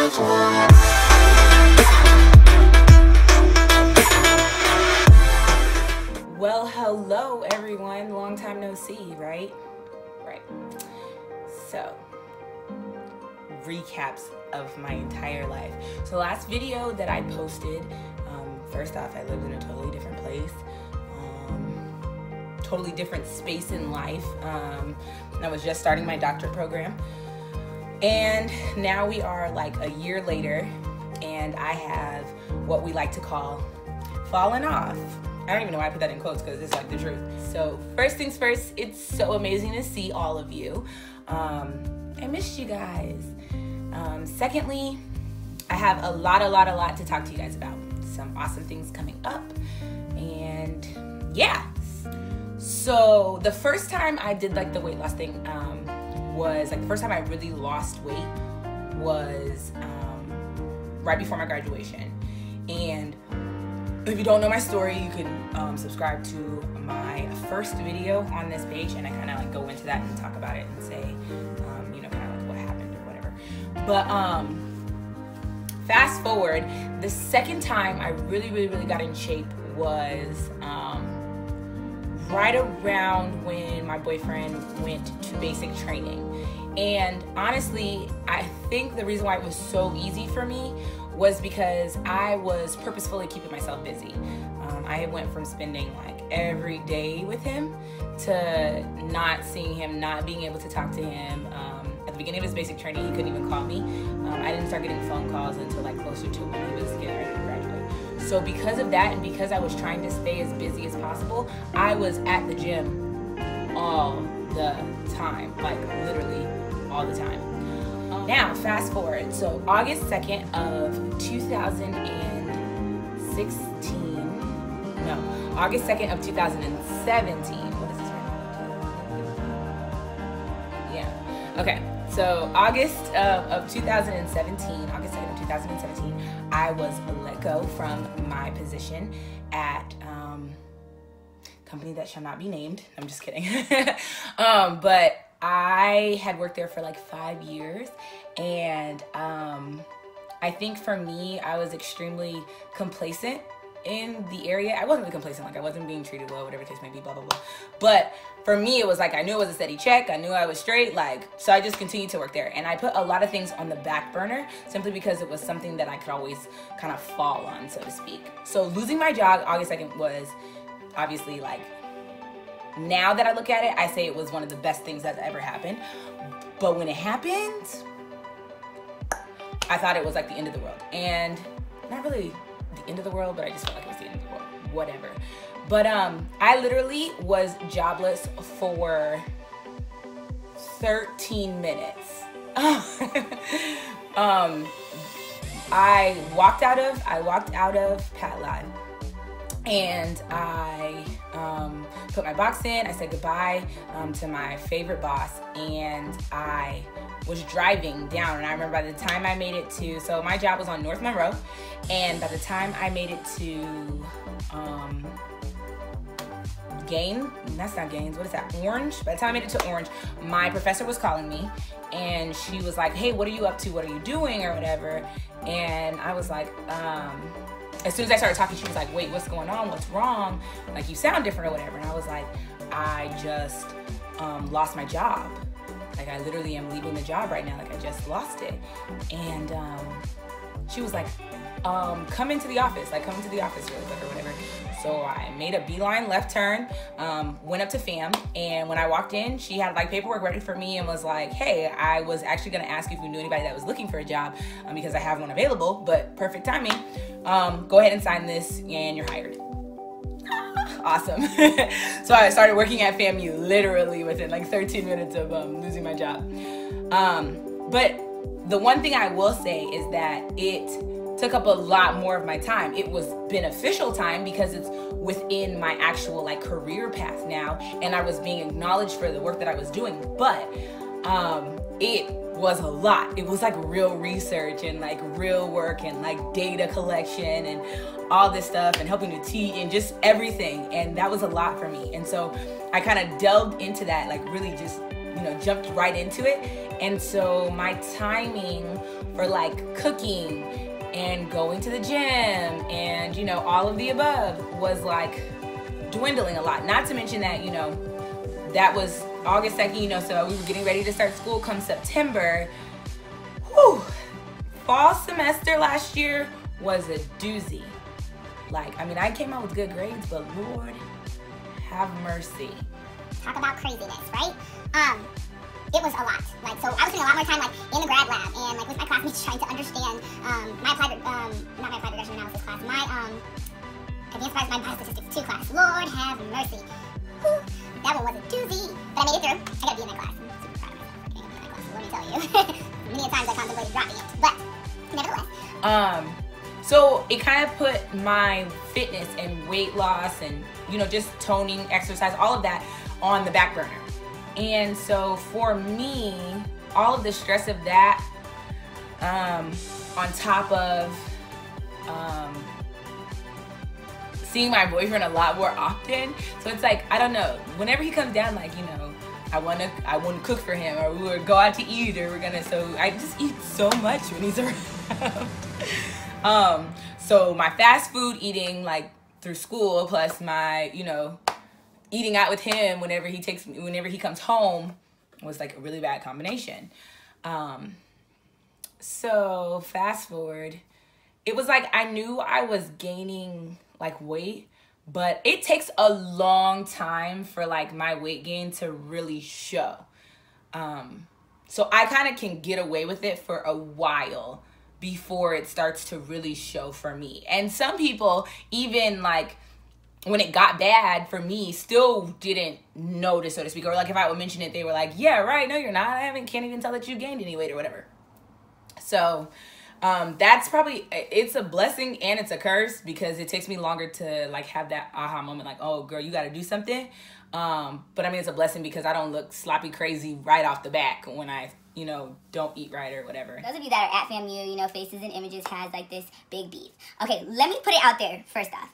Well, hello everyone. Long time no see, right? Right. So, recaps of my entire life. So last video that I posted, first off, I lived in a totally different place, totally different space in life. I was just starting my doctorate program, and now we are like a year later, and I have what we like to call fallen off. I don't even know why I put that in quotes because it's like the truth. So first things first, it's so amazing to see all of you. I missed you guys. Secondly, I have a lot to talk to you guys about. Some awesome things coming up, and yeah. So the first time I did like the weight loss thing was like the first time I really lost weight was right before my graduation. And if you don't know my story, you can subscribe to my first video on this page, and I kind of like go into that and talk about it and say, you know, kind of like what happened or whatever. But fast forward, the second time I really got in shape was right around when my boyfriend went to basic training. And honestly, I think the reason why it was so easy for me was because I was purposefully keeping myself busy. I went from spending like every day with him to not seeing him, not being able to talk to him. At the beginning of his basic training, he couldn't even call me. I didn't start getting phone calls until like closer to when he was getting ready to graduate. So because of that, and because I was trying to stay as busy as possible, I was at the gym all the time, like literally all the time. Now, fast forward, so August 2nd of 2016, August 2nd of 2017, what is this right now? Yeah, okay, so August of 2017, August 2nd of 2017, I was let go from my position at company that shall not be named. I'm just kidding. But I had worked there for like 5 years, and I think for me, I was extremely complacent in the area. I wasn't really complacent, like I wasn't being treated well, whatever the case may be, blah, blah, blah. But for me, it was like I knew it was a steady check. I knew I was straight, like, so I just continued to work there. And I put a lot of things on the back burner simply because it was something that I could always kind of fall on, so to speak. So losing my job August 2nd was obviously like, now that I look at it, I say it was one of the best things that's ever happened. But when it happened, I thought it was like the end of the world. And not really the end of the world, but I just felt like it was the end of the world. Whatever. But I literally was jobless for 13 minutes. I walked out of Pat Live, and I put my box in. I said goodbye to my favorite boss, and I was driving down. And I remember by the time I made it to, so my job was on North Monroe, and by the time I made it to Orange. By the time I made it to Orange, my professor was calling me, and she was like, hey, what are you up to? What are you doing? Or whatever. And I was like, as soon as I started talking, she was like, wait, what's going on? What's wrong? Like, you sound different or whatever. And I was like, I just lost my job. Like, I literally am leaving the job right now. Like, I just lost it. And she was like, come into the office. Like, come into the office really quick or whatever. So I made a beeline left turn, went up to FAM, and when I walked in, she had like paperwork ready for me and was like, hey, I was actually gonna ask you if you knew anybody that was looking for a job because I have one available, but perfect timing. Go ahead and sign this and you're hired. Awesome. So I started working at FAMU literally within like 13 minutes of losing my job. But the one thing I will say is that it took up a lot more of my time. It was beneficial time because it's within my actual like career path now, and I was being acknowledged for the work that I was doing, but it was a lot. It was like real research and like real work and like data collection and all this stuff and helping to teach and just everything, and that was a lot for me. And so I kind of delved into that, like really just, you know, jumped right into it. And so my timing for like cooking and going to the gym and, you know, all of the above was like dwindling a lot. Not to mention that, you know, that was August 2nd, you know, so we were getting ready to start school come September. Whew. Fall semester last year was a doozy. Like, I mean, I came out with good grades, but Lord have mercy. Talk about craziness, right? It was a lot. Like, so I was spending a lot more time like in the grad lab and like with my classmates trying to understand my applied, not my applied regression analysis class, my advanced biostatistics 2 class. Lord have mercy. Whew, that one was a doozy, but I made it through. I got a B in that class. I'm super proud of myself for getting a B in that class. So let me tell you, many a times I contemplated dropping it, but nevertheless. So it kind of put my fitness and weight loss and, you know, just toning, exercise, all of that on the back burner. And so for me, all of the stress of that, on top of seeing my boyfriend a lot more often. So it's like, I don't know, whenever he comes down, like, you know, I want to cook for him, or we would go out to eat, or so I just eat so much when he's around. So my fast food eating, like, through school, plus my, you know, eating out with him whenever he comes home was like a really bad combination. So fast forward, it was like I knew I was gaining like weight, but it takes a long time for like my weight gain to really show. So I kind of can get away with it for a while before it starts to really show for me. And some people, even like when it got bad for me, still didn't notice, so to speak. Or like if I would mention it, they were like, yeah, right, no, you're not. Can't even tell that you gained any weight or whatever. So that's probably, it's a blessing and it's a curse because it takes me longer to like have that aha moment, like, oh girl, you got to do something. But I mean, it's a blessing because I don't look sloppy crazy right off the bat when I, you know, don't eat right or whatever. Those of you that are at FAMU, you know, Faces and Images has like this big beef. Okay, let me put it out there first off.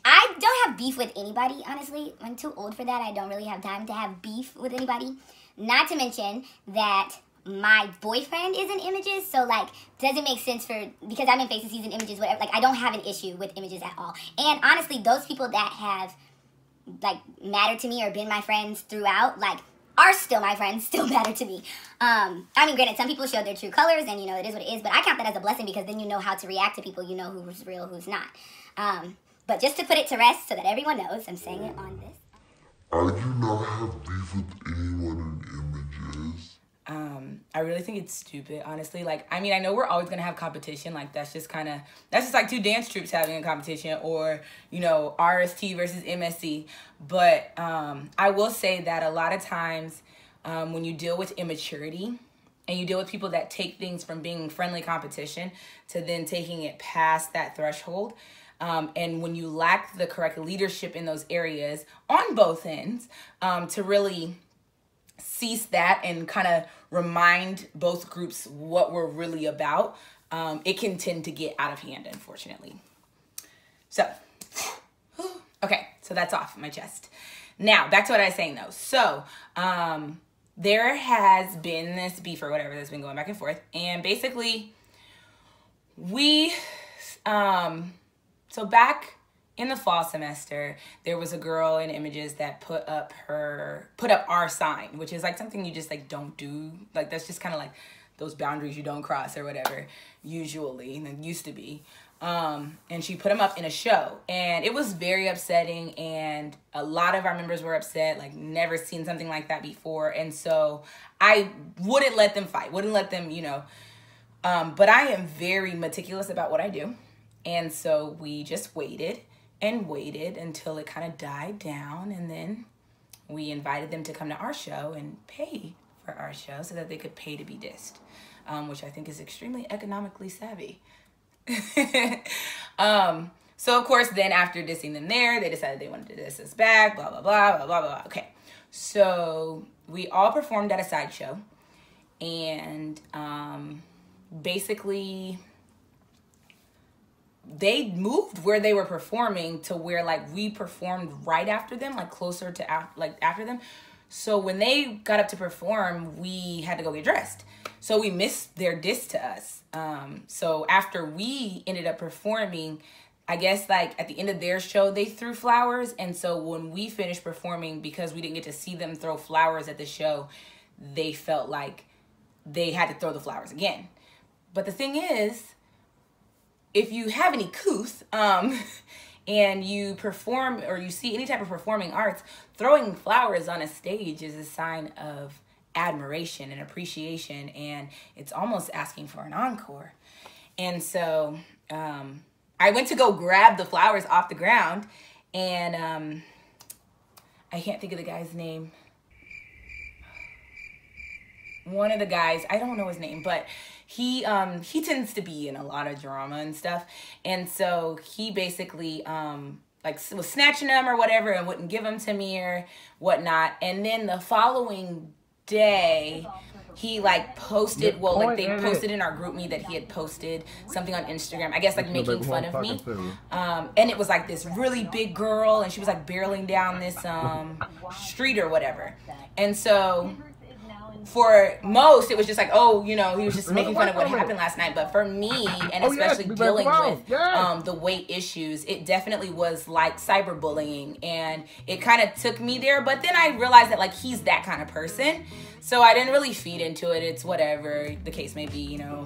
I don't have beef with anybody, honestly. I'm too old for that. I don't really have time to have beef with anybody. Not to mention that my boyfriend is in Images, so like, doesn't make sense because I'm in Faces, he's in Images, whatever. Like, I don't have an issue with Images at all. And honestly, those people that have like mattered to me or been my friends throughout, like, are still my friends, still matter to me. I mean, granted, some people show their true colors and, you know, it is what it is, but I count that as a blessing because then you know how to react to people. You know who's real, who's not. But just to put it to rest so that everyone knows, I'm saying it on this. I do not have beef with anyone in Images. I really think it's stupid, honestly. Like, I mean, I know we're always going to have competition. Like, that's just like two dance troupes having a competition, or, you know, RST versus MSC. But I will say that a lot of times when you deal with immaturity and you deal with people that take things from being friendly competition to then taking it past that threshold, and when you lack the correct leadership in those areas on both ends, to really cease that and kind of remind both groups what we're really about, it can tend to get out of hand, unfortunately. So, okay, so that's off my chest. Now, back to what I was saying though. So, there has been this beef or whatever that's been going back and forth, and basically we, so back in the fall semester, there was a girl in Images that put up our sign, which is like something you just like don't do. Like, that's just kind of like those boundaries you don't cross or whatever, usually, and it used to be. And she put them up in a show, and it was very upsetting, and a lot of our members were upset, like never seen something like that before. And so I wouldn't let them fight, wouldn't let them, you know, but I am very meticulous about what I do. And so we just waited and waited until it kind of died down, and then we invited them to come to our show and pay for our show so that they could pay to be dissed, which I think is extremely economically savvy. So of course, then after dissing them there, they decided they wanted to diss us back, blah, blah, blah, blah, blah, blah. Okay, so we all performed at a sideshow, and basically they moved where they were performing to where like we performed right after them, like closer to after them. So when they got up to perform, we had to go get dressed. So we missed their diss to us. So after we ended up performing, I guess like at the end of their show, they threw flowers. And so when we finished performing, because we didn't get to see them throw flowers at the show, they felt like they had to throw the flowers again. But the thing is, if you have any couth, and you perform or you see any type of performing arts, throwing flowers on a stage is a sign of admiration and appreciation, and it's almost asking for an encore. And so I went to go grab the flowers off the ground, and I can't think of the guy's name. One of the guys, I don't know his name, but he tends to be in a lot of drama and stuff. And so he basically like was snatching them or whatever and wouldn't give them to me or whatnot. And then the following day, he like posted, well, like they posted in our group me that he had posted something on Instagram, I guess like making fun of me. And it was like this really big girl, and she was like barreling down this street or whatever. And so for most, it was just like, oh, you know, he was just making fun of what happened last night. But for me, and especially dealing with the weight issues, it definitely was like cyberbullying, and it kind of took me there. But then I realized that like he's that kind of person, so I didn't really feed into it. It's whatever the case may be, you know,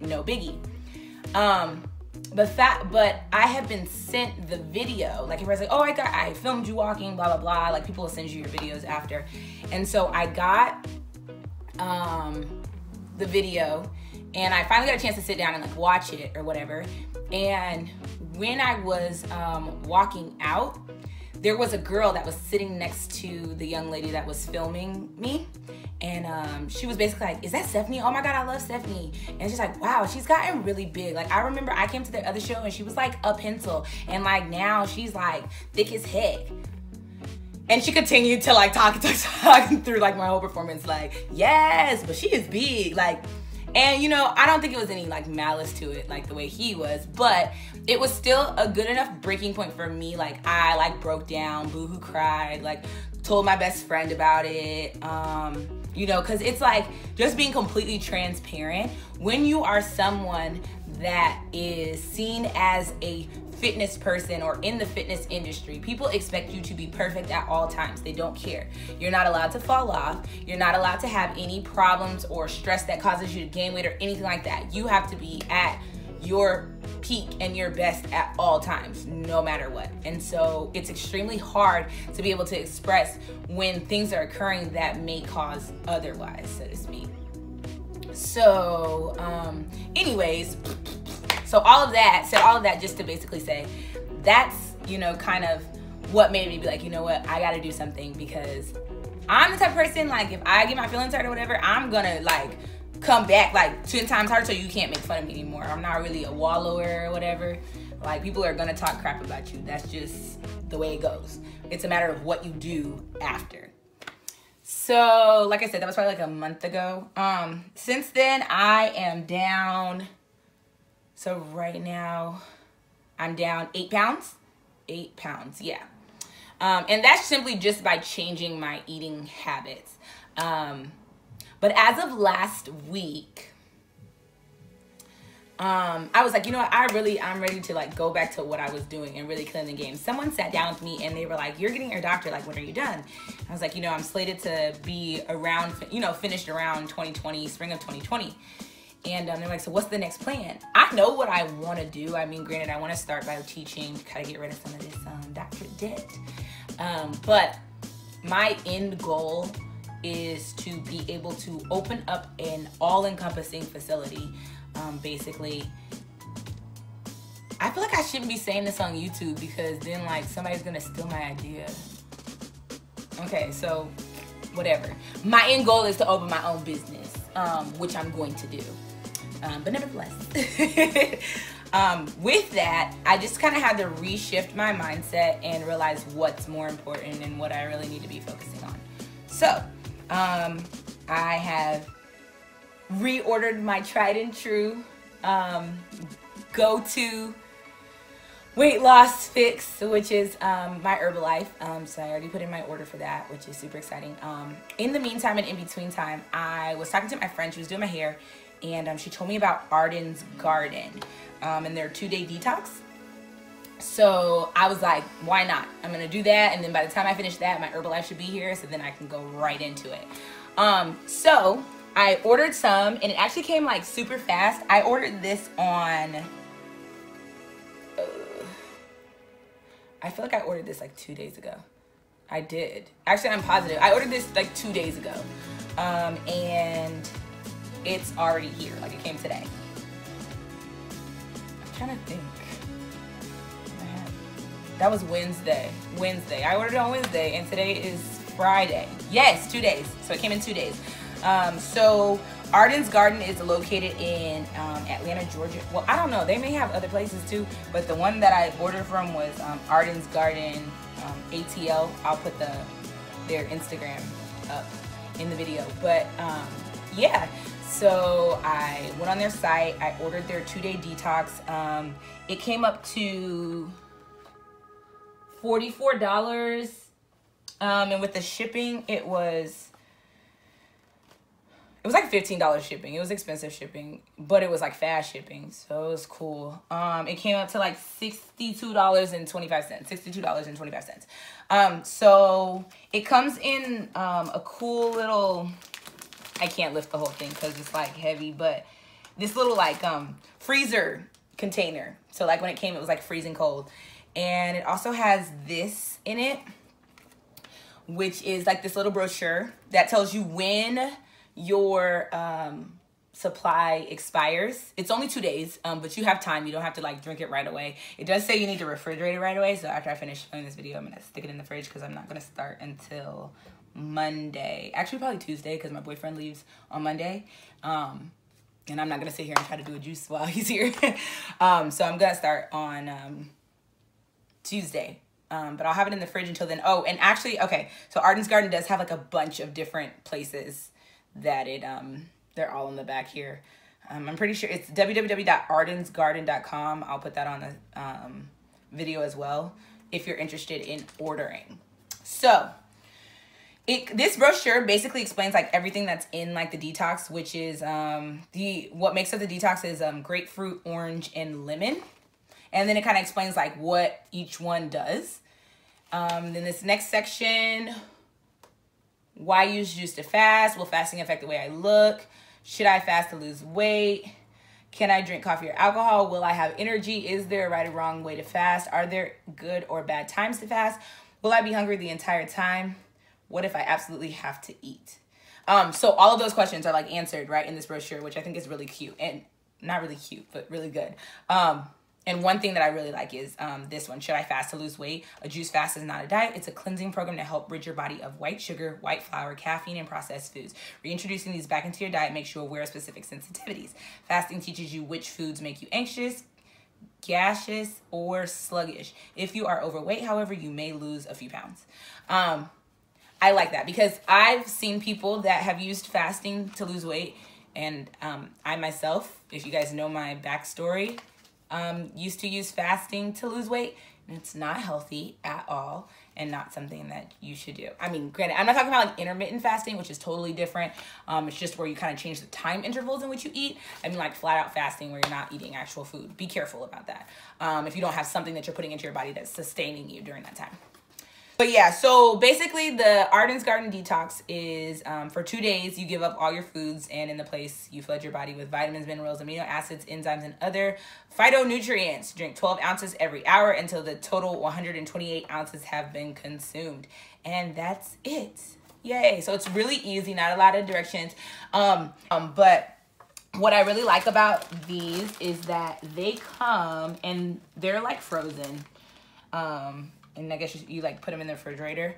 no biggie. But I have been sent the video. Like everybody's like, oh, I filmed you walking, blah blah blah. Like people will send you your videos after, and so I got the video, and I finally got a chance to sit down and like watch it or whatever. And when I was walking out, there was a girl that was sitting next to the young lady that was filming me, and she was basically like, is that Stephanie? Oh my god, I love Stephanie. And she's like, wow, she's gotten really big. Like I remember I came to the other show and she was like a pencil, and like now she's like thick as heck. And she continued to like talk through like my whole performance, like, yes, but she is big. Like, and you know, I don't think it was any like malice to it, like the way he was, but it was still a good enough breaking point for me. Like I like broke down, boohoo cried, like told my best friend about it. You know, cause it's like just being completely transparent. When you are someone that is seen as a fitness person or in the fitness industry, people expect you to be perfect at all times. They don't care. You're not allowed to fall off. You're not allowed to have any problems or stress that causes you to gain weight or anything like that. You have to be at your peak and your best at all times, no matter what. And so it's extremely hard to be able to express when things are occurring that may cause otherwise, so to speak. So anyways, so all of that just to basically say that's, you know, kind of what made me be like, you know what, I gotta do something, because I'm the type of person, like if I get my feelings hurt or whatever, I'm gonna like come back like 10 times harder so you can't make fun of me anymore. I'm not really a wallower or whatever. Like people are gonna talk crap about you. That's just the way it goes. It's a matter of what you do after. So like I said, that was probably like a month ago. Since then I am down. So right now I'm down 8 pounds. 8 pounds, yeah. And that's simply just by changing my eating habits. But as of last week, I was like, you know what, I'm ready to like go back to what I was doing and really clean the game. Someone sat down with me and they were like, you're getting your doctor, like when are you done? I was like, you know, I'm slated to be around, you know, finished around 2020, spring of 2020. And they're like, so what's the next plan? I know what I want to do. I mean, granted, I want to start by teaching to kind of get rid of some of this doctorate debt. But my end goal is to be able to open up an all-encompassing facility. Basically, I feel like I shouldn't be saying this on YouTube because then like somebody's gonna steal my idea. Okay, so whatever. My end goal is to open my own business, which I'm going to do. But nevertheless, with that, I just kind of had to reshift my mindset and realize what's more important and what I really need to be focusing on. So, I have reordered my tried and true go-to weight loss fix, which is my Herbalife. So I already put in my order for that, which is super exciting. In the meantime and in between time, I was talking to my friend. She was doing my hair, and she told me about Ardens Garden and their 2-day detox. So I was like, why not? I'm gonna do that, and then by the time I finish that, my Herbalife should be here, so then I can go right into it. So I ordered some, and it actually came like super fast. I ordered this on, I feel like I ordered this like 2 days ago. I did. Actually, I'm positive. I ordered this like 2 days ago, and it's already here. Like, it came today. I'm trying to think. That was Wednesday. I ordered it on Wednesday, and today is Friday. Yes, 2 days. So it came in 2 days. So Ardens Garden is located in Atlanta, Georgia. Well, I don't know. They may have other places too, but the one that I ordered from was Ardens Garden ATL. I'll put their Instagram up in the video. But yeah, so I went on their site. I ordered their 2-day detox. It came up to $44, and with the shipping, it was like $15 shipping. It was expensive shipping, but it was like fast shipping, so it was cool. It came up to like $62.25. $62.25. So it comes in a cool little, I can't lift the whole thing because it's like heavy, but this little like freezer container. So like when it came, it was like freezing cold. And it also has this in it, which is like this little brochure that tells you when your supply expires. It's only 2 days, but you have time. You don't have to like drink it right away. It does say you need to refrigerate it right away. So after I finish filming this video, I'm going to stick it in the fridge because I'm not going to start until Monday. Actually, probably Tuesday because my boyfriend leaves on Monday. And I'm not going to sit here and try to do a juice while he's here. So I'm going to start on Tuesday, but I'll have it in the fridge until then. Oh, and actually, okay, so Ardens Garden does have like a bunch of different places that they're all in the back here. I'm pretty sure it's www.ardensgarden.com. I'll put that on the video as well if you're interested in ordering. So this brochure basically explains like everything that's in like the detox, which is what makes up the detox is grapefruit, orange, and lemon. And then it kind of explains like what each one does. Then this next section, why use juice to fast? Will fasting affect the way I look? Should I fast to lose weight? Can I drink coffee or alcohol? Will I have energy? Is there a right or wrong way to fast? Are there good or bad times to fast? Will I be hungry the entire time? What if I absolutely have to eat? So all of those questions are like answered right in this brochure, which I think is really cute. And not really cute, but really good. And one thing that I really like is this one. Should I fast to lose weight? A juice fast is not a diet. It's a cleansing program to help rid your body of white sugar, white flour, caffeine, and processed foods. Reintroducing these back into your diet makes you aware of specific sensitivities. Fasting teaches you which foods make you anxious, gaseous, or sluggish. If you are overweight, however, you may lose a few pounds. I like that because I've seen people that have used fasting to lose weight. And I myself, if you guys know my backstory, used to use fasting to lose weight, and it's not healthy at all and not something that you should do. I mean, granted, I'm not talking about like intermittent fasting, which is totally different. It's just where you kind of change the time intervals in which you eat. I mean, like flat out fasting where you're not eating actual food. Be careful about that if you don't have something that you're putting into your body that's sustaining you during that time. But yeah, so basically the Ardens Garden Detox is for 2 days, you give up all your foods, and in the place you flood your body with vitamins, minerals, amino acids, enzymes, and other phytonutrients. Drink 12 ounces every hour until the total 128 ounces have been consumed. And that's it. Yay. So it's really easy, not a lot of directions. But what I really like about these is that they come and they're like frozen. And I guess you like put them in the refrigerator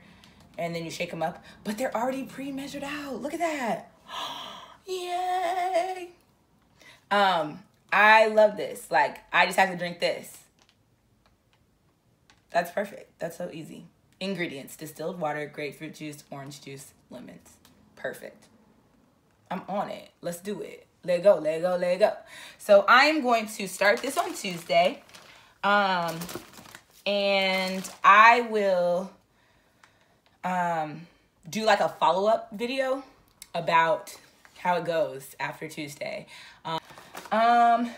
and then you shake them up, but they're already pre-measured out. Look at that. Yay. I love this. Like, I just have to drink this. That's perfect. That's so easy. Ingredients: distilled water, grapefruit juice, orange juice, lemons. Perfect. I'm on it. Let's do it. Let go, let go, let go. So I'm going to start this on Tuesday. and I will do like a follow-up video about how it goes after Tuesday. But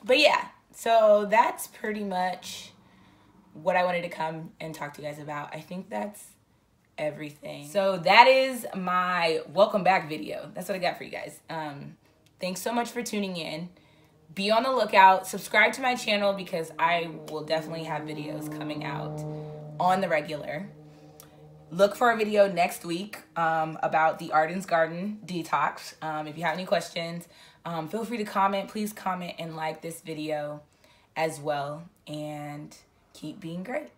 yeah, so that's pretty much what I wanted to come and talk to you guys about. I think that's everything. So that is my welcome back video. That's what I got for you guys. Thanks so much for tuning in. Be on the lookout. Subscribe to my channel because I will definitely have videos coming out on the regular. Look for a video next week about the Ardens Garden detox. If you have any questions, feel free to comment. Please comment and like this video as well. And keep being great.